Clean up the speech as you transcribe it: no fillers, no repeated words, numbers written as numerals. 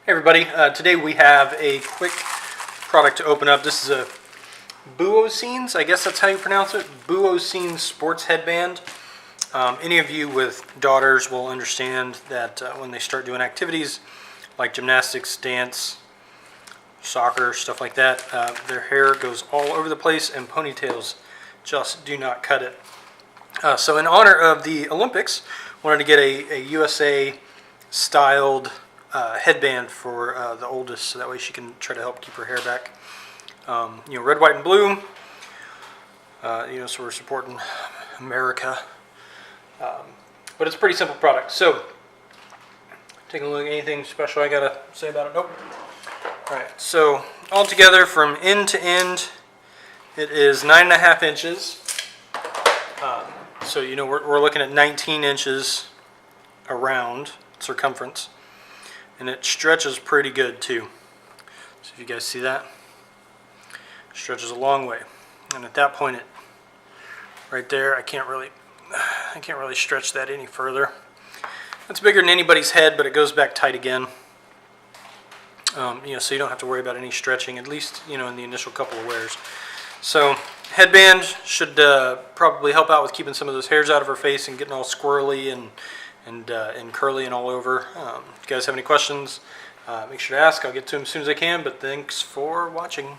Hey everybody, today we have a quick product to open up. This is a BUOCEANS, I guess that's how you pronounce it, BUOCEANS sports headband. Any of you with daughters will understand that when they start doing activities like gymnastics, dance, soccer, stuff like that, their hair goes all over the place and ponytails just do not cut it. So in honor of the Olympics, wanted to get a USA styled headband for the oldest, so that way she can try to help keep her hair back. Red, white, and blue. So we're supporting America. But it's a pretty simple product. So, taking a look at anything special I gotta say about it? Nope. Alright, so altogether from end to end, it is 9.5 inches. So we're looking at 19 inches around circumference. And it stretches pretty good too. So if you guys see that, it stretches a long way. And at that point, right there, I can't really stretch that any further. It's bigger than anybody's head, but it goes back tight again. So you don't have to worry about any stretching, at least in the initial couple of wears. So headband should probably help out with keeping some of those hairs out of her face and getting all squirrely and curly and all over. If you guys have any questions, make sure to ask. I'll get to them as soon as I can, but thanks for watching.